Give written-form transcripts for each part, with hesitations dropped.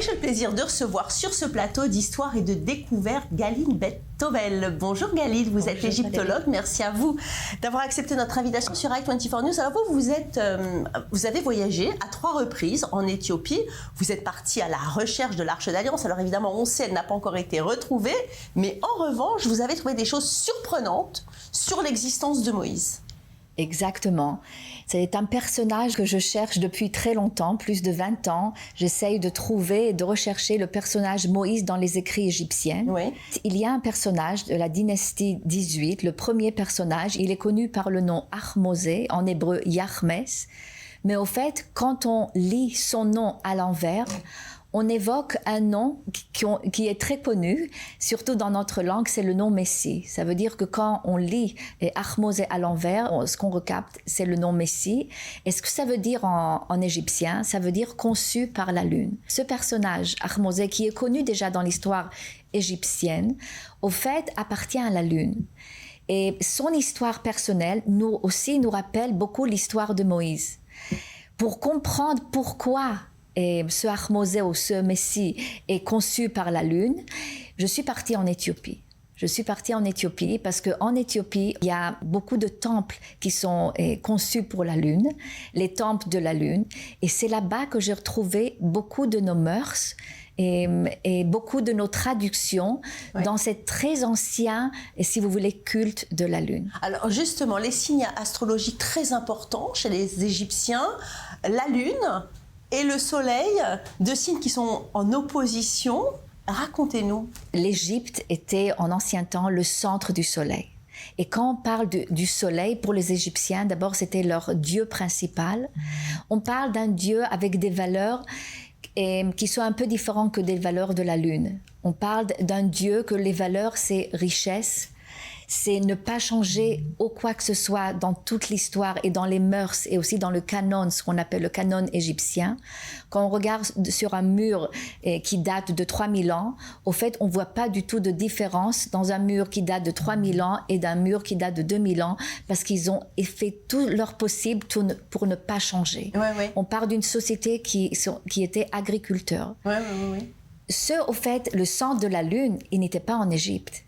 j'ai le plaisir de recevoir sur ce plateau d'histoire et de découverte Galine Beth-Tobel. Bonjour Galine, vous êtes égyptologue. Merci à vous d'avoir accepté notre invitation sur i24 News. Alors vous avez voyagé à 3 reprises en Éthiopie. Vous êtes parti à la recherche de l'Arche d'Alliance. Alors évidemment, on sait, elle n'a pas encore été retrouvée. Mais en revanche, vous avez trouvé des choses surprenantes sur l'existence de Moïse. Exactement. C'est un personnage que je cherche depuis très longtemps, plus de 20 ans. J'essaye de trouver et de rechercher le personnage Moïse dans les écrits égyptiens. Oui. Il y a un personnage de la dynastie 18, le premier personnage. Il est connu par le nom Ahmosé, en hébreu Yahmes. Mais au fait, quand on lit son nom à l'envers, on évoque un nom qui est très connu, surtout dans notre langue, c'est le nom Messie. Ça veut dire que quand on lit Ahmosé à l'envers, ce qu'on recapte, c'est le nom Messie. Et ce que ça veut dire en égyptien, ça veut dire conçu par la lune. Ce personnage, Ahmosé, qui est connu déjà dans l'histoire égyptienne, au fait, appartient à la lune. Et son histoire personnelle, nous rappelle beaucoup l'histoire de Moïse. Pour comprendre pourquoi et ce Ahmosé ou ce Messie est conçu par la lune, je suis partie en Éthiopie. Je suis partie en Éthiopie parce qu'en Éthiopie, il y a beaucoup de temples qui sont conçus pour la lune, les temples de la lune. Et c'est là-bas que j'ai retrouvé beaucoup de nos mœurs et beaucoup de nos traductions dans cet très ancien, et si vous voulez, culte de la lune. Alors justement, les signes astrologiques très importants chez les Égyptiens, la lune et le soleil, 2 signes qui sont en opposition. Racontez-nous. L'Égypte était en ancien temps le centre du soleil. Et quand on parle du soleil, pour les Égyptiens, d'abord c'était leur dieu principal. On parle d'un dieu avec des valeurs qui sont un peu différentes que des valeurs de la lune. On parle d'un dieu que les valeurs, c'est richesse, c'est ne pas changer ou quoi que ce soit dans toute l'histoire et dans les mœurs et aussi dans le canon, ce qu'on appelle le canon égyptien. Quand on regarde sur un mur qui date de 3000 ans, au fait, on voit pas du tout de différence dans un mur qui date de 3000 ans et d'un mur qui date de 2000 ans parce qu'ils ont fait tout leur possible pour ne pas changer. On parle d'une société qui était agriculteur. Au fait, le centre de la lune, il n'était pas en Égypte.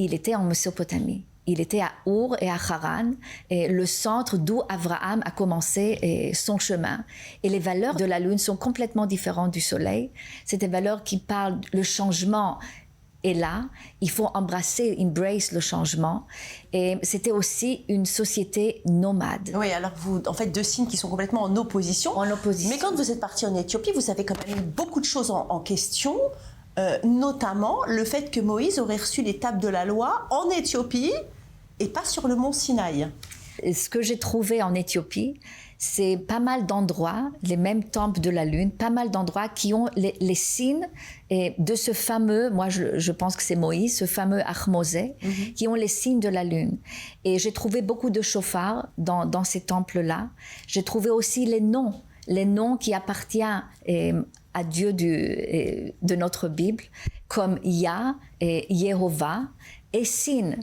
Il était en Mésopotamie. Il était à Our et à Haran, et le centre d'où Abraham a commencé son chemin. Et les valeurs de la lune sont complètement différentes du soleil. C'est des valeurs qui parlent le changement est là. Il faut embrace le changement. Et c'était aussi une société nomade. Oui, alors vous, en fait, 2 signes qui sont complètement en opposition. En opposition. Mais quand vous êtes parti en Éthiopie, vous avez quand même eu beaucoup de choses en question. Notamment le fait que Moïse aurait reçu les tables de la loi en Éthiopie et pas sur le mont Sinaï. Ce que j'ai trouvé en Éthiopie, c'est pas mal d'endroits, les mêmes temples de la lune, pas mal d'endroits qui ont les signes de ce fameux, moi je pense que c'est Moïse, ce fameux Ahmosé, qui ont les signes de la lune. Et j'ai trouvé beaucoup de chauffards dans ces temples-là. J'ai trouvé aussi les noms qui appartiennent à Dieu de notre Bible, comme Yah et Jéhovah et Sin.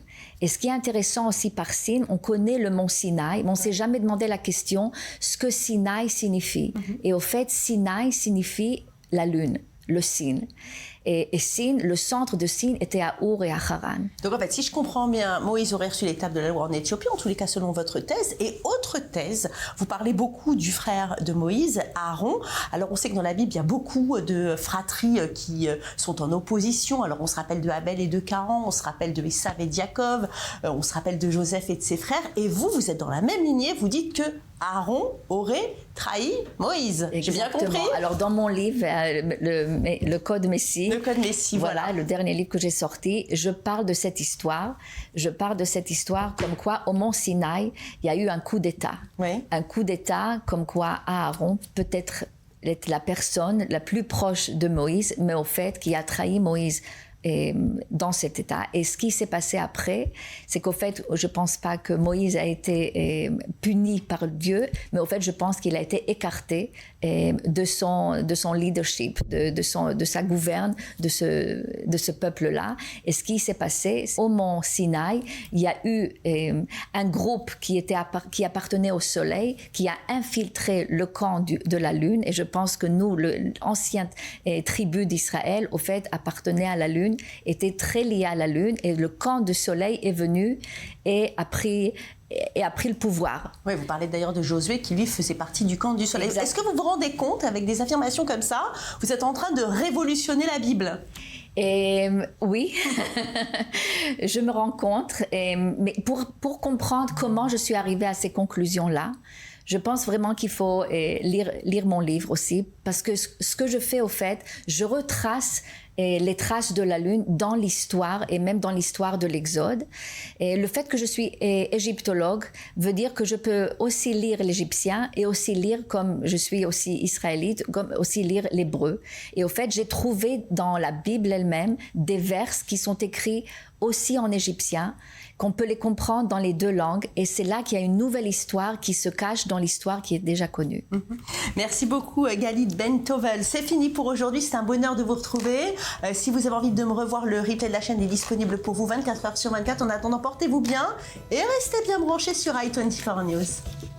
Et ce qui est intéressant aussi par Sin, on connaît le mont Sinaï, mais on ne s'est jamais demandé la question ce que Sinaï signifie. Et au fait, Sinaï signifie la lune, le Sin. Et Sin, le centre de Sin était à Our et à Haran. Donc en fait, si je comprends bien, Moïse aurait reçu les tables de la loi en Éthiopie, en tous les cas selon votre thèse. Et autre thèse, vous parlez beaucoup du frère de Moïse, Aaron. Alors on sait que dans la Bible, il y a beaucoup de fratries qui sont en opposition. Alors on se rappelle de Abel et de Caïn, on se rappelle de Esav et de Jacob, on se rappelle de Joseph et de ses frères. Et vous êtes dans la même lignée, vous dites que Aaron aurait trahi Moïse. J'ai bien compris. Alors dans mon livre, le Code Messie, le Code Messie, voilà, le dernier livre que j'ai sorti, je parle de cette histoire. Je parle de cette histoire comme quoi au mont Sinaï, il y a eu un coup d'État. Un coup d'État comme quoi Aaron peut-être la personne la plus proche de Moïse, mais au fait qui a trahi Moïse. Dans cet état. Et ce qui s'est passé après, c'est qu'au fait, je ne pense pas que Moïse a été puni par Dieu, mais au fait, je pense qu'il a été écarté de son leadership, de sa gouverne, de ce peuple-là. Et ce qui s'est passé, au mont Sinaï, il y a eu un groupe qui appartenait au soleil, qui a infiltré le camp de la lune. Et je pense que nous, l'ancienne tribu d'Israël, au fait, appartenait à la lune, était très lié à la lune. Et le camp du soleil est venu et a pris le pouvoir. Oui, vous parlez d'ailleurs de Josué qui, lui, faisait partie du camp du soleil. Exact. Est-ce que vous vous rendez compte, avec des affirmations comme ça, vous êtes en train de révolutionner la Bible? Oui, je me rends compte. Mais pour comprendre comment je suis arrivée à ces conclusions-là, je pense vraiment qu'il faut lire mon livre aussi, parce que ce que je fais, au fait, je retrace les traces de la Lune dans l'histoire et même dans l'histoire de l'Exode. Et le fait que je suis égyptologue veut dire que je peux aussi lire l'égyptien et aussi lire, comme je suis aussi israélite, comme aussi lire l'hébreu. Et au fait, j'ai trouvé dans la Bible elle-même des versets qui sont écrits aussi en égyptien, qu'on peut les comprendre dans les deux langues. Et c'est là qu'il y a une nouvelle histoire qui se cache dans l'histoire qui est déjà connue. Merci beaucoup, Galit Ben-Tovel. C'est fini pour aujourd'hui. C'est un bonheur de vous retrouver. Si vous avez envie de me revoir, le replay de la chaîne est disponible pour vous 24 heures sur 24. En attendant, portez-vous bien et restez bien branchés sur i24 News.